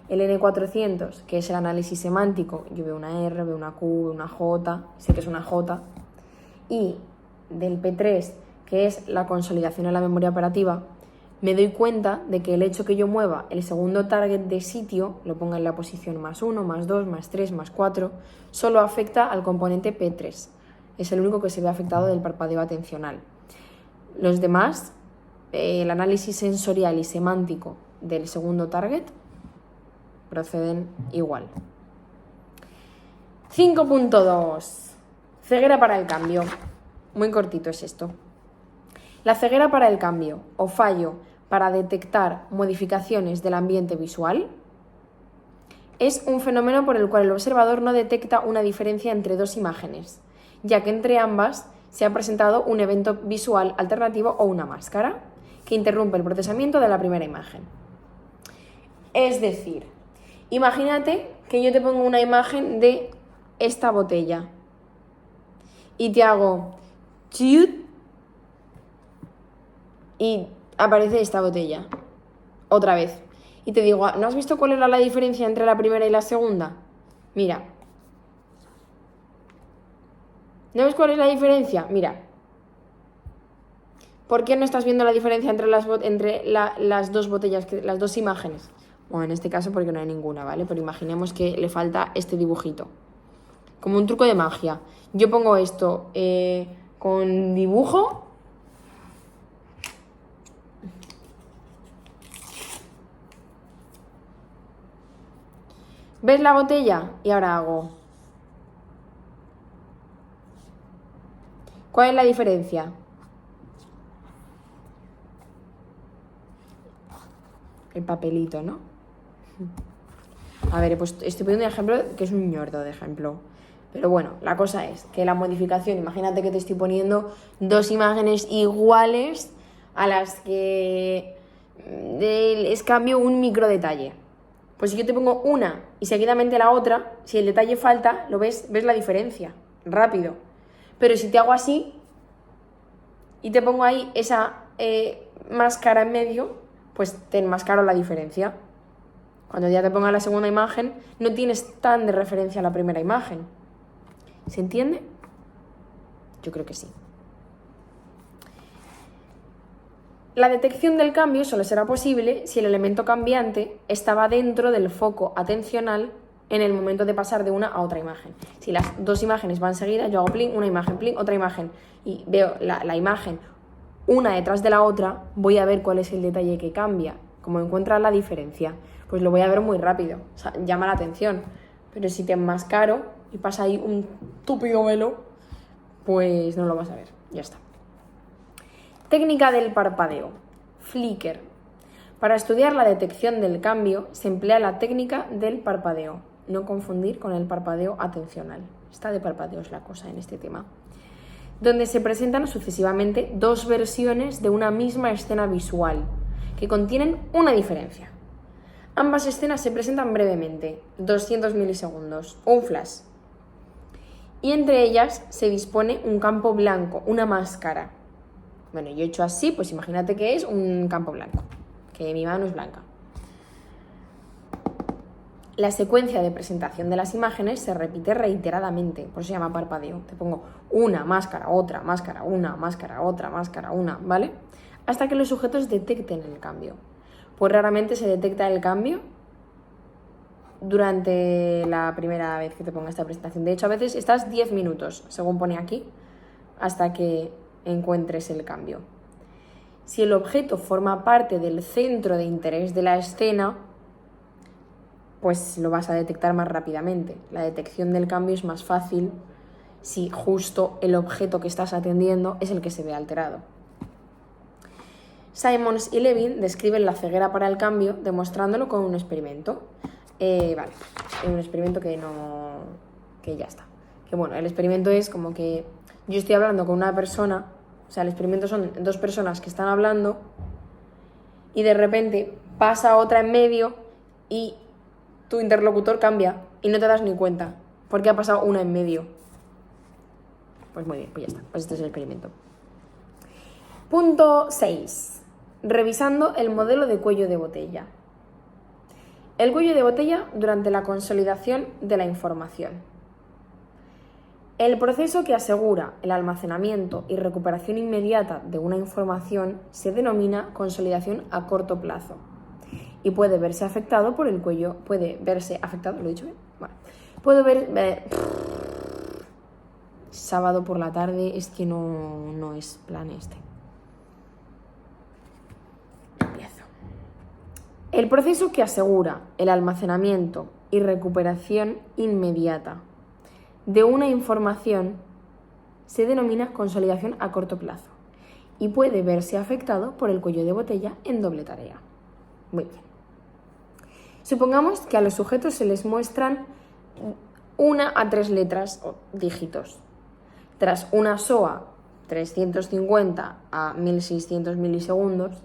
el N400, que es el análisis semántico, yo veo una R, veo una Q, veo una J, sé que es una J, y del P3, que es la consolidación en la memoria operativa, me doy cuenta de que el hecho que yo mueva el segundo target de sitio, lo ponga en la posición +1, +2, +3, +4, solo afecta al componente P3. Es el único que se ve afectado del parpadeo atencional. Los demás, el análisis sensorial y semántico del segundo target, proceden igual. 5.2. Ceguera para el cambio. Muy cortito es esto. La ceguera para el cambio o fallo para detectar modificaciones del ambiente visual es un fenómeno por el cual el observador no detecta una diferencia entre dos imágenes, ya que entre ambas se ha presentado un evento visual alternativo o una máscara que interrumpe el procesamiento de la primera imagen. Es decir, imagínate que yo te pongo una imagen de esta botella y te hago chiut y aparece esta botella otra vez y te digo, ¿no has visto cuál era la diferencia entre la primera y la segunda? Mira, ¿no ves cuál es la diferencia? Mira, ¿por qué no estás viendo la diferencia entre las dos botellas, las dos imágenes? Bueno, en este caso porque no hay ninguna, ¿vale? Pero imaginemos que le falta este dibujito, como un truco de magia. Yo pongo esto con dibujo. ¿Ves la botella? Y ahora hago. ¿Cuál es la diferencia? El papelito, ¿no? A ver, pues estoy poniendo un ejemplo que es un ñordo de ejemplo. Pero bueno, la cosa es que la modificación, imagínate que te estoy poniendo dos imágenes iguales a las que les cambio un micro detalle. Pues si yo te pongo una y seguidamente la otra, si el detalle falta, lo ves la diferencia, rápido. Pero si te hago así y te pongo ahí esa máscara en medio, pues te enmascaro la diferencia. Cuando ya te ponga la segunda imagen, no tienes tan de referencia a la primera imagen. ¿Se entiende? Yo creo que sí. La detección del cambio solo será posible si el elemento cambiante estaba dentro del foco atencional en el momento de pasar de una a otra imagen. Si las dos imágenes van seguidas, yo hago plin, una imagen, plin, otra imagen, y veo la imagen una detrás de la otra, voy a ver cuál es el detalle que cambia. Como encuentras la diferencia, pues lo voy a ver muy rápido, o sea, llama la atención. Pero si te enmascaro y pasa ahí un túpido velo, pues no lo vas a ver, ya está. Técnica del parpadeo, flicker. Para estudiar la detección del cambio se emplea la técnica del parpadeo, no confundir con el parpadeo atencional. Está de parpadeos la cosa en este tema. Donde se presentan sucesivamente dos versiones de una misma escena visual, que contienen una diferencia. Ambas escenas se presentan brevemente, 200 milisegundos, o un flash. Y entre ellas se dispone un campo blanco, una máscara. Bueno, yo he hecho así, pues imagínate que es un campo blanco, que mi mano es blanca. La secuencia de presentación de las imágenes se repite reiteradamente, por eso se llama parpadeo. Te pongo una máscara, otra máscara, una máscara, otra máscara, una, ¿vale? Hasta que los sujetos detecten el cambio. Pues raramente se detecta el cambio durante la primera vez que te ponga esta presentación. De hecho, a veces estás 10 minutos, según pone aquí, hasta que encuentres el cambio. Si el objeto forma parte del centro de interés de la escena, pues lo vas a detectar más rápidamente. La detección del cambio es más fácil si justo el objeto que estás atendiendo es el que se ve alterado. Simons y Levin describen la ceguera para el cambio demostrándolo con un experimento. Vale, un experimento que ya está. Que bueno, el experimento es como que yo estoy hablando con una persona, o sea, el experimento son dos personas que están hablando y de repente pasa otra en medio y tu interlocutor cambia y no te das ni cuenta porque ha pasado una en medio. Pues muy bien, pues ya está. Pues este es el experimento. Punto 6. Revisando el modelo de cuello de botella. El cuello de botella durante la consolidación de la información. El proceso que asegura el almacenamiento y recuperación inmediata de una información se denomina consolidación a corto plazo y puede verse afectado por el cuello, ¿lo he dicho bien? Vale. Sábado por la tarde, es que no es plan este. Empiezo. El proceso que asegura el almacenamiento y recuperación inmediata de una información se denomina consolidación a corto plazo y puede verse afectado por el cuello de botella en doble tarea. Muy bien. Supongamos que a los sujetos se les muestran 1 a 3 letras o dígitos. Tras una SOA 350 a 1600 milisegundos,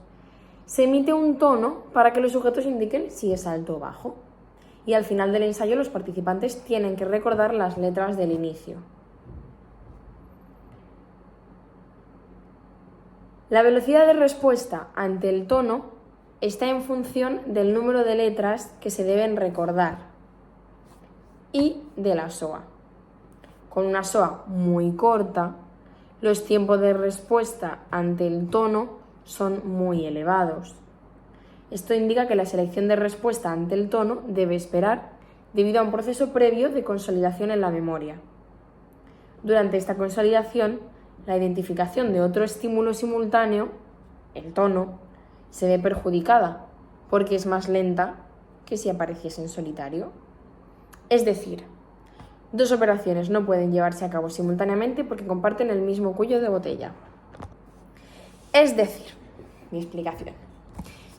se emite un tono para que los sujetos indiquen si es alto o bajo. Y al final del ensayo los participantes tienen que recordar las letras del inicio. La velocidad de respuesta ante el tono está en función del número de letras que se deben recordar y de la SOA. Con una SOA muy corta, los tiempos de respuesta ante el tono son muy elevados. Esto indica que la selección de respuesta ante el tono debe esperar debido a un proceso previo de consolidación en la memoria. Durante esta consolidación, la identificación de otro estímulo simultáneo, el tono, se ve perjudicada porque es más lenta que si apareciese en solitario. Es decir, dos operaciones no pueden llevarse a cabo simultáneamente porque comparten el mismo cuello de botella. Es decir, mi explicación.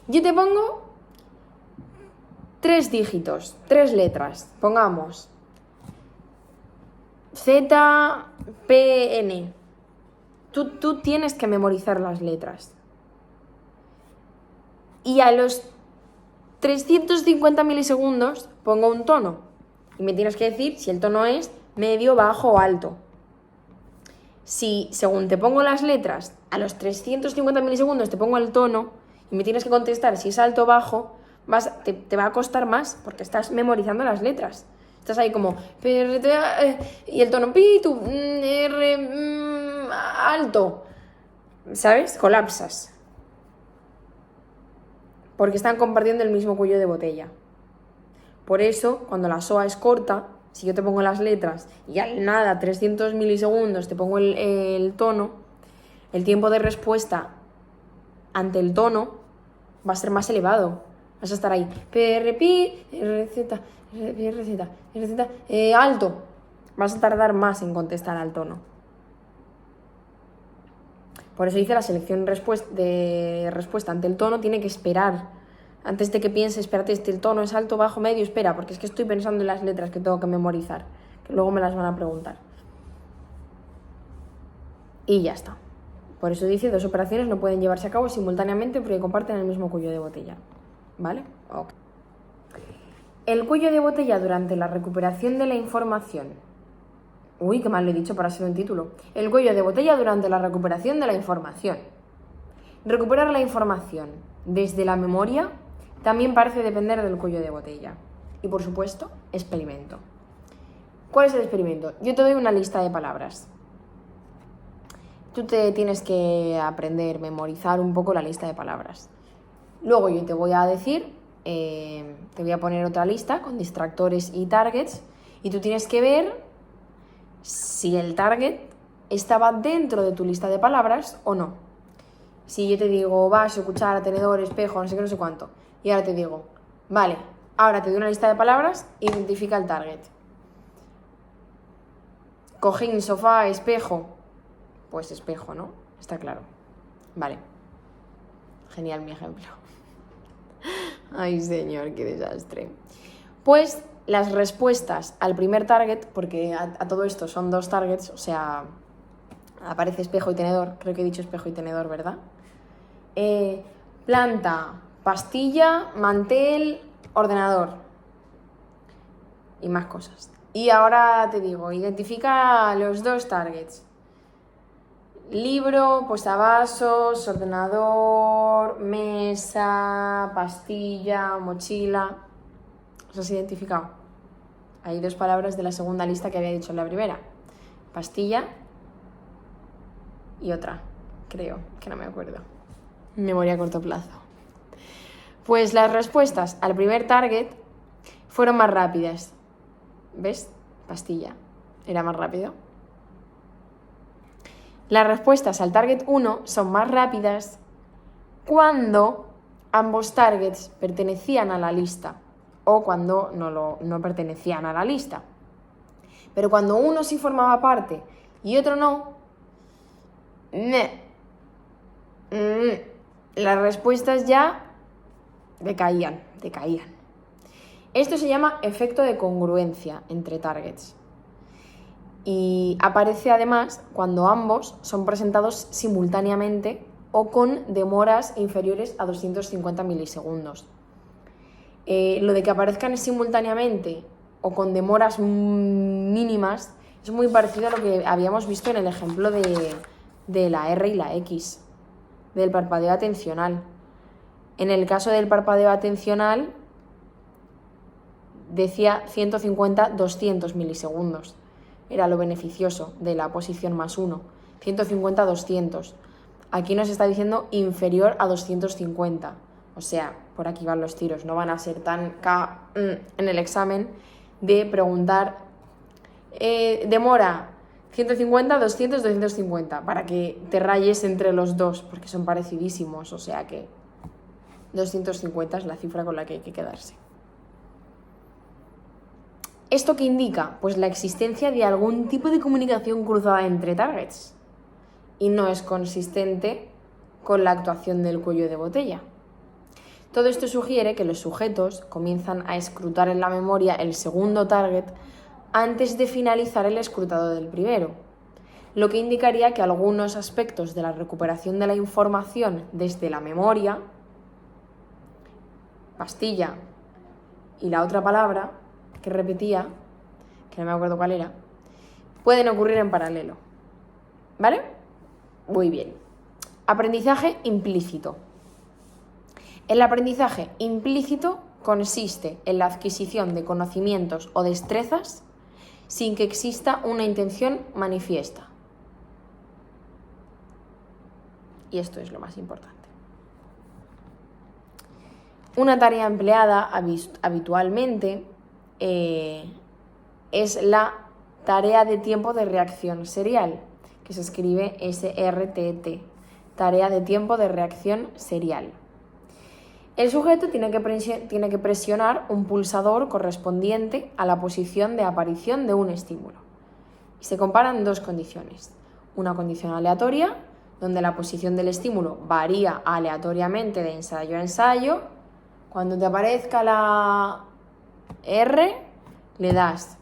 Yo te pongo 3 dígitos, 3 letras. Pongamos Z, P, N. Tú tienes que memorizar las letras. Y a los 350 milisegundos pongo un tono. Y me tienes que decir si el tono es medio, bajo o alto. Si según te pongo las letras, a los 350 milisegundos te pongo el tono y me tienes que contestar si es alto o bajo, te va a costar más porque estás memorizando las letras. Estás ahí como y el tono pi, tu R alto, ¿sabes? Colapsas. porque están compartiendo el mismo cuello de botella. Por eso, cuando la SOA es corta, si yo te pongo las letras y al nada, 300 milisegundos, te pongo el tono, el tiempo de respuesta ante el tono va a ser más elevado. Vas a estar ahí, PRP, RZ, alto. Vas a tardar más en contestar al tono. Por eso dice la selección de respuesta ante el tono tiene que esperar. Antes de que piense, espérate, el tono es alto, bajo, medio, espera, porque es que estoy pensando en las letras que tengo que memorizar, que luego me las van a preguntar. Y ya está. Por eso dice, 2 operaciones no pueden llevarse a cabo simultáneamente porque comparten el mismo cuello de botella. ¿Vale? Ok. El cuello de botella durante la recuperación de la información. Uy, qué mal lo he dicho para ser un título. El cuello de botella durante la recuperación de la información. Recuperar la información desde la memoria también parece depender del cuello de botella. Y por supuesto, experimento. ¿Cuál es el experimento? Yo te doy una lista de palabras. Tú te tienes que aprender, memorizar un poco la lista de palabras. Luego yo te voy a decir, te voy a poner otra lista con distractores y targets y tú tienes que ver si el target estaba dentro de tu lista de palabras o no. Si yo te digo vaso, cuchara, tenedor, espejo, no sé qué, no sé cuánto, y ahora te digo, vale, ahora te doy una lista de palabras, identifica el target. Cojín, sofá, espejo, pues espejo, ¿no? Está claro. Vale. Genial mi ejemplo. Ay, señor, qué desastre. Pues las respuestas al primer target, porque a todo esto son 2 targets, o sea, aparece espejo y tenedor, creo que he dicho espejo y tenedor, ¿verdad? Planta, pastilla, mantel, ordenador y más cosas. Y ahora te digo, identifica los 2 targets. Libro, posavasos, ordenador, mesa, pastilla, mochila. ¿Os has identificado? Hay 2 palabras de la segunda lista que había dicho en la primera. Pastilla y otra, creo, que no me acuerdo. Memoria a corto plazo. Pues las respuestas al primer target fueron más rápidas. ¿Ves? Pastilla. Era más rápido. Las respuestas al target 1 son más rápidas cuando ambos targets pertenecían a la lista o cuando no pertenecían a la lista. Pero cuando uno sí formaba parte y otro no, las respuestas ya decaían. Esto se llama efecto de congruencia entre targets. Y aparece además cuando ambos son presentados simultáneamente o con demoras inferiores a 250 milisegundos. Lo de que aparezcan simultáneamente o con demoras mínimas es muy parecido a lo que habíamos visto en el ejemplo de la R y la X, del parpadeo atencional. En el caso del parpadeo atencional decía 150-200 milisegundos. Era lo beneficioso de la posición +1. 150-200. Aquí nos está diciendo inferior a 250. O sea, por aquí van los tiros. No van a ser tan en el examen de preguntar demora 150, 200, 250. Para que te rayes entre los dos, porque son parecidísimos. O sea que 250 es la cifra con la que hay que quedarse. ¿Esto qué indica? Pues la existencia de algún tipo de comunicación cruzada entre targets y no es consistente con la actuación del cuello de botella. Todo esto sugiere que los sujetos comienzan a escrutar en la memoria el segundo target antes de finalizar el escrutado del primero, lo que indicaría que algunos aspectos de la recuperación de la información desde la memoria, pastilla y la otra palabra que repetía, que no me acuerdo cuál era, pueden ocurrir en paralelo. ¿Vale? Muy bien. Aprendizaje implícito. El aprendizaje implícito consiste en la adquisición de conocimientos o destrezas sin que exista una intención manifiesta. Y esto es lo más importante. Una tarea empleada habitualmente es la tarea de tiempo de reacción serial, que se escribe SRTT, tarea de tiempo de reacción serial. El sujeto tiene que presionar un pulsador correspondiente a la posición de aparición de un estímulo. Y se comparan dos condiciones. Una condición aleatoria, donde la posición del estímulo varía aleatoriamente de ensayo a ensayo. Cuando te aparezca la R, le das.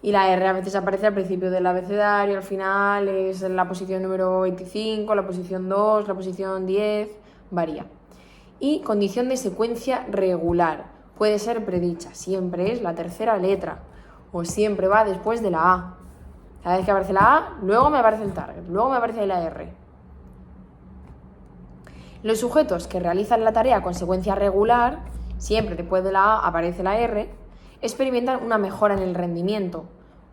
Y la R a veces aparece al principio del abecedario, al final es la posición número 25, la posición 2, la posición 10, varía. Y condición de secuencia regular, puede ser predicha, siempre es la tercera letra o siempre va después de la A. Cada vez que aparece la A, luego me aparece el target, luego me aparece la R. Los sujetos que realizan la tarea con secuencia regular, siempre después de la A aparece la R, experimentan una mejora en el rendimiento,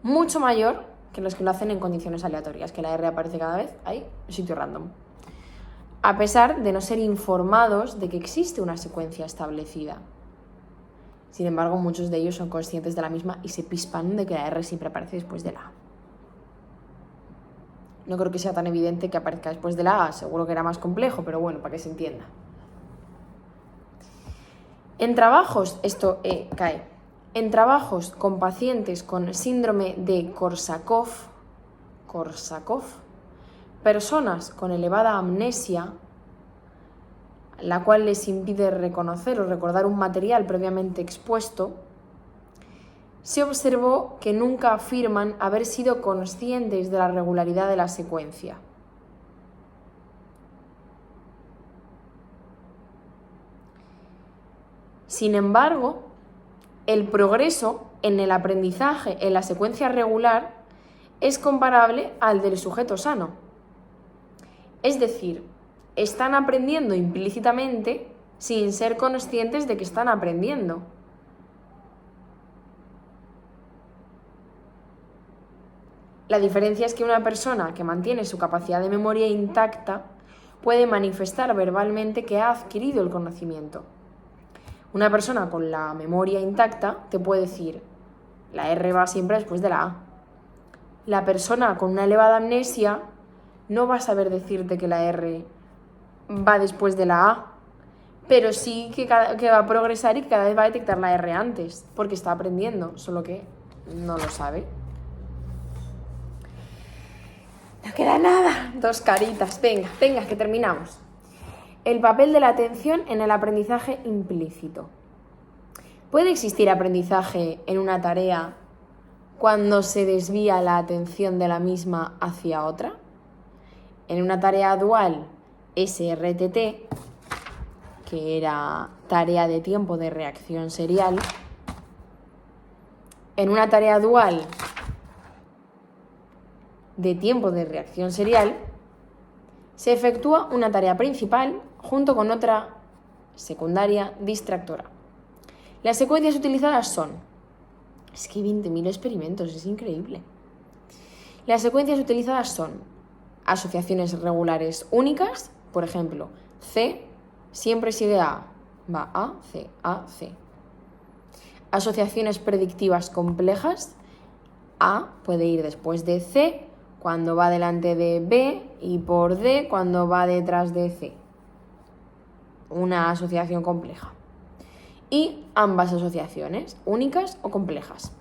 mucho mayor que los que lo hacen en condiciones aleatorias, que la R aparece cada vez ahí, en sitio random. A pesar de no ser informados de que existe una secuencia establecida. Sin embargo, muchos de ellos son conscientes de la misma y se pispan de que la R siempre aparece después de la A. No creo que sea tan evidente que aparezca después de la A, seguro que era más complejo, pero bueno, para que se entienda. En trabajos, cae. En trabajos con pacientes con síndrome de Korsakoff, personas con elevada amnesia, la cual les impide reconocer o recordar un material previamente expuesto, se observó que nunca afirman haber sido conscientes de la regularidad de la secuencia. Sin embargo, el progreso en el aprendizaje en la secuencia regular es comparable al del sujeto sano. Es decir, están aprendiendo implícitamente sin ser conscientes de que están aprendiendo. La diferencia es que una persona que mantiene su capacidad de memoria intacta puede manifestar verbalmente que ha adquirido el conocimiento. Una persona con la memoria intacta te puede decir, la R va siempre después de la A. La persona con una elevada amnesia no va a saber decirte que la R va después de la A, pero sí que va a progresar y que cada vez va a detectar la R antes, porque está aprendiendo, solo que no lo sabe. No queda nada. 2 caritas. Venga, que terminamos. El papel de la atención en el aprendizaje implícito. ¿Puede existir aprendizaje en una tarea cuando se desvía la atención de la misma hacia otra? En una tarea dual SRTT, que era tarea de tiempo de reacción serial, en una tarea dual de tiempo de reacción serial, se efectúa una tarea principal junto con otra secundaria distractora. Las secuencias utilizadas son... Es que hay 20.000 experimentos, es increíble. Las secuencias utilizadas son asociaciones regulares únicas, por ejemplo, C siempre sigue a A, va A, C. Asociaciones predictivas complejas, A puede ir después de C cuando va delante de B y por D cuando va detrás de C. Una asociación compleja. Y ambas asociaciones, únicas o complejas.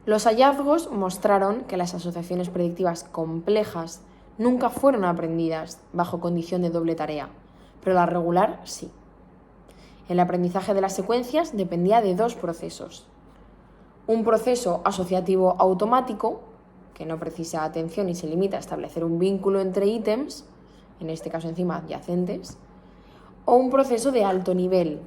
Los hallazgos mostraron que las asociaciones predictivas complejas nunca fueron aprendidas bajo condición de doble tarea, pero la regular sí. El aprendizaje de las secuencias dependía de 2 procesos. Un proceso asociativo automático, que no precisa atención y se limita a establecer un vínculo entre ítems, en este caso encima adyacentes, o un proceso de alto nivel,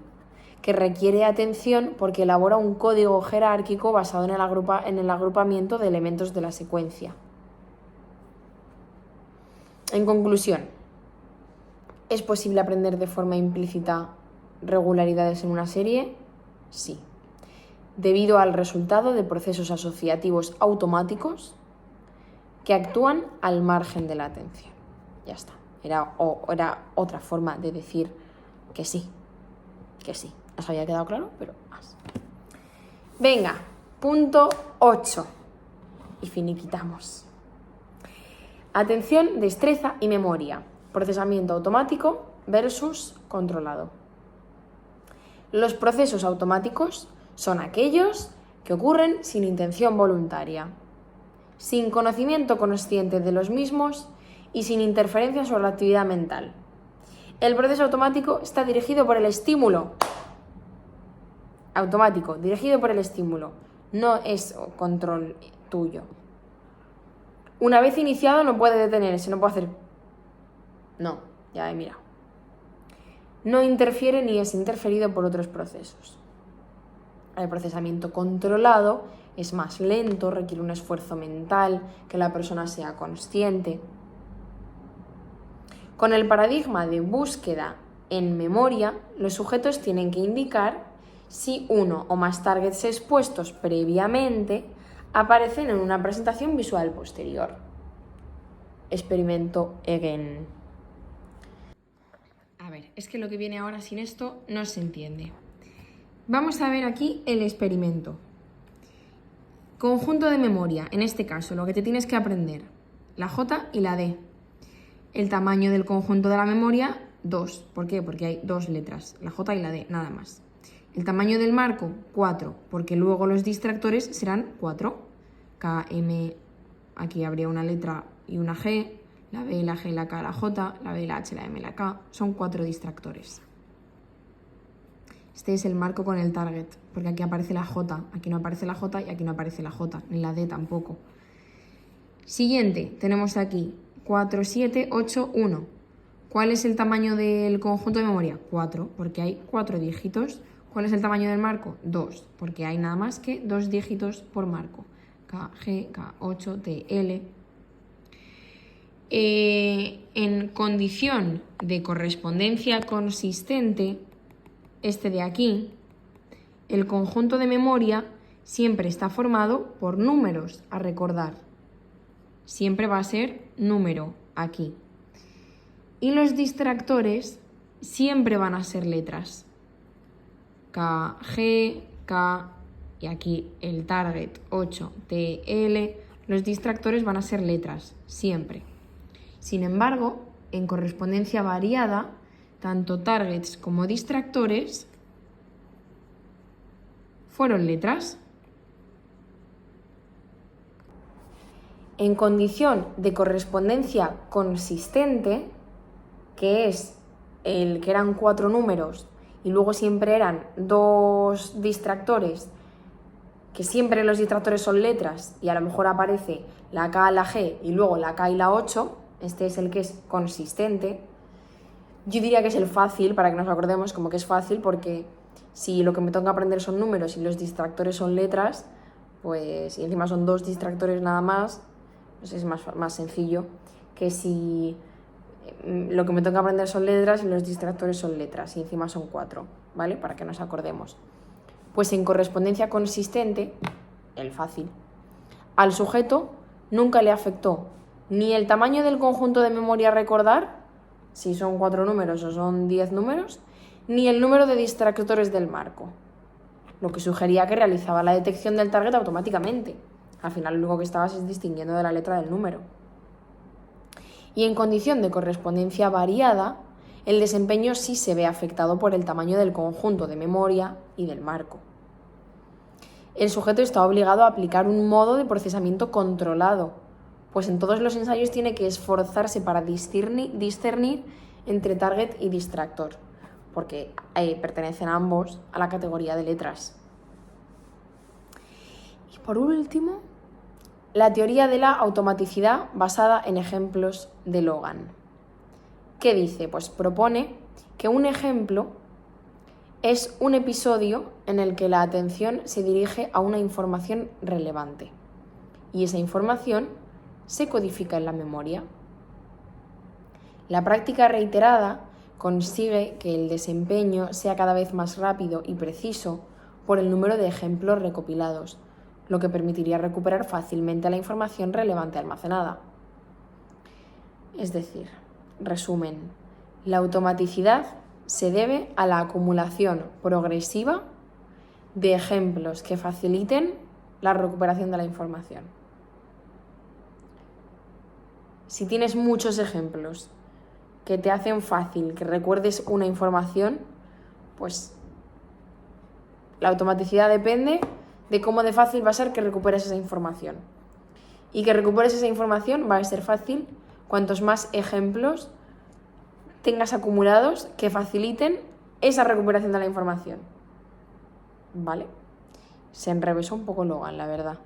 que requiere atención porque elabora un código jerárquico basado en el agrupamiento de elementos de la secuencia. En conclusión, ¿es posible aprender de forma implícita regularidades en una serie? Sí, debido al resultado de procesos asociativos automáticos que actúan al margen de la atención. Ya está, era otra forma de decir que sí. Que sí, os había quedado claro, pero más. Venga, punto 8. Y finiquitamos. Atención, destreza y memoria. Procesamiento automático versus controlado. Los procesos automáticos son aquellos que ocurren sin intención voluntaria, sin conocimiento consciente de los mismos y sin interferencia sobre la actividad mental. El proceso automático está dirigido por el estímulo. Automático, dirigido por el estímulo. No es control tuyo. Una vez iniciado no puede detenerse, no puede hacer... No, ya he mirado. No interfiere ni es interferido por otros procesos. El procesamiento controlado es más lento, requiere un esfuerzo mental, que la persona sea consciente. Con el paradigma de búsqueda en memoria, los sujetos tienen que indicar si uno o más targets expuestos previamente aparecen en una presentación visual posterior. Experimento again. A ver, es que lo que viene ahora sin esto no se entiende. Vamos a ver aquí el experimento. Conjunto de memoria, en este caso, lo que te tienes que aprender, la J y la D. El tamaño del conjunto de la memoria, 2. ¿Por qué? Porque hay 2 letras, la J y la D, nada más. El tamaño del marco, 4, porque luego los distractores serán 4. K, M, aquí habría una letra y una G, la B, la G, la K, la J, la B, la H, la M, la K, son 4 distractores. Este es el marco con el target, porque aquí aparece la J, aquí no aparece la J y aquí no aparece la J, ni la D tampoco. Siguiente, tenemos aquí 4, 7, 8, 1. ¿Cuál es el tamaño del conjunto de memoria? 4, porque hay 4 dígitos. ¿Cuál es el tamaño del marco? 2, porque hay nada más que 2 dígitos por marco. K, G, K, 8, T, L. En condición de correspondencia consistente, este de aquí, el conjunto de memoria siempre está formado por números a recordar. Siempre va a ser número aquí. Y los distractores siempre van a ser letras. K, G, K y aquí el target 8, T, L. Los distractores van a ser letras, siempre. Sin embargo, en correspondencia variada, tanto targets como distractores fueron letras. En condición de correspondencia consistente, que es el que eran 4 números y luego siempre eran 2 distractores, que siempre los distractores son letras y a lo mejor aparece la K, la G y luego la K y la 8, este es el que es consistente. Yo diría que es el fácil, para que nos acordemos, como que es fácil, porque si lo que me toca aprender son números y los distractores son letras, pues, y encima son 2 distractores nada más, pues es más sencillo que si lo que me toca aprender son letras y los distractores son letras, y encima son 4, ¿vale? Para que nos acordemos. Pues en correspondencia consistente, el fácil, al sujeto nunca le afectó ni el tamaño del conjunto de memoria a recordar, si son 4 números o son 10 números, ni el número de distractores del marco, lo que sugería que realizaba la detección del target automáticamente. Al final lo único que estabas es distinguiendo de la letra del número. Y en condición de correspondencia variada, el desempeño sí se ve afectado por el tamaño del conjunto de memoria y del marco. El sujeto está obligado a aplicar un modo de procesamiento controlado, pues en todos los ensayos tiene que esforzarse para discernir entre target y distractor, porque pertenecen ambos a la categoría de letras. Y por último, la teoría de la automaticidad basada en ejemplos de Logan. ¿Qué dice? Pues propone que un ejemplo es un episodio en el que la atención se dirige a una información relevante y esa información se codifica en la memoria. La práctica reiterada consigue que el desempeño sea cada vez más rápido y preciso por el número de ejemplos recopilados, lo que permitiría recuperar fácilmente la información relevante almacenada. Es decir, resumen, la automaticidad se debe a la acumulación progresiva de ejemplos que faciliten la recuperación de la información. Si tienes muchos ejemplos que te hacen fácil que recuerdes una información, pues la automaticidad depende de cómo de fácil va a ser que recuperes esa información. Y que recuperes esa información va a ser fácil cuantos más ejemplos tengas acumulados que faciliten esa recuperación de la información. ¿Vale? Se enrevesó un poco Logan, la verdad.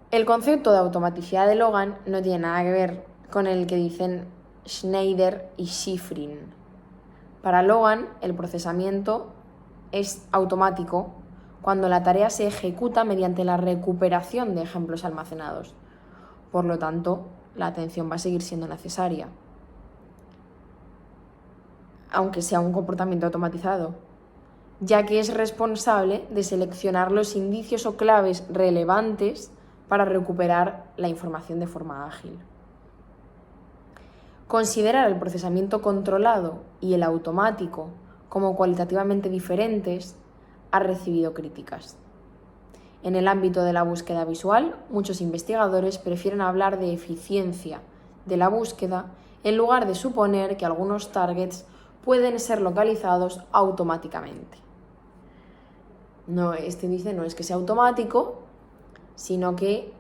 El concepto de automaticidad de Logan no tiene nada que ver con el que dicen Schneider y Shiffrin. Para Logan, el procesamiento es automático cuando la tarea se ejecuta mediante la recuperación de ejemplos almacenados. Por lo tanto, la atención va a seguir siendo necesaria, aunque sea un comportamiento automatizado, ya que es responsable de seleccionar los indicios o claves relevantes para recuperar la información de forma ágil. Considerar el procesamiento controlado y el automático como cualitativamente diferentes ha recibido críticas. En el ámbito de la búsqueda visual, muchos investigadores prefieren hablar de eficiencia de la búsqueda en lugar de suponer que algunos targets pueden ser localizados automáticamente. No es que sea automático, sino que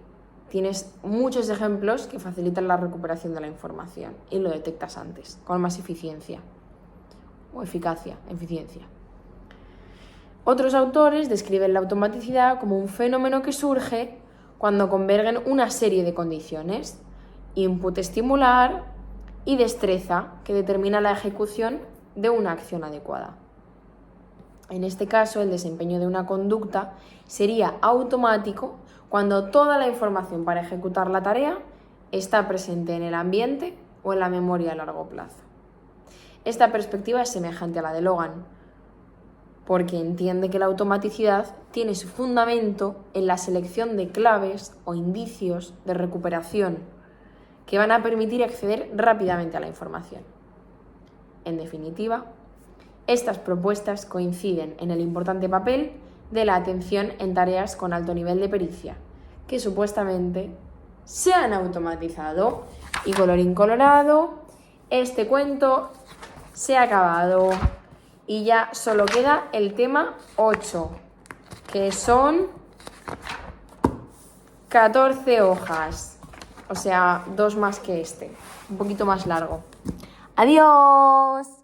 tienes muchos ejemplos que facilitan la recuperación de la información y lo detectas antes, con más eficiencia o eficiencia. Otros autores describen la automaticidad como un fenómeno que surge cuando convergen una serie de condiciones: input estimular y destreza, que determina la ejecución de una acción adecuada. En este caso, el desempeño de una conducta sería automático cuando toda la información para ejecutar la tarea está presente en el ambiente o en la memoria a largo plazo. Esta perspectiva es semejante a la de Logan, porque entiende que la automaticidad tiene su fundamento en la selección de claves o indicios de recuperación que van a permitir acceder rápidamente a la información. En definitiva, estas propuestas coinciden en el importante papel de la atención en tareas con alto nivel de pericia, que supuestamente se han automatizado. Y colorín colorado, este cuento se ha acabado y ya solo queda el tema 8, que son 14 hojas, o sea, 2 más que este, un poquito más largo. ¡Adiós!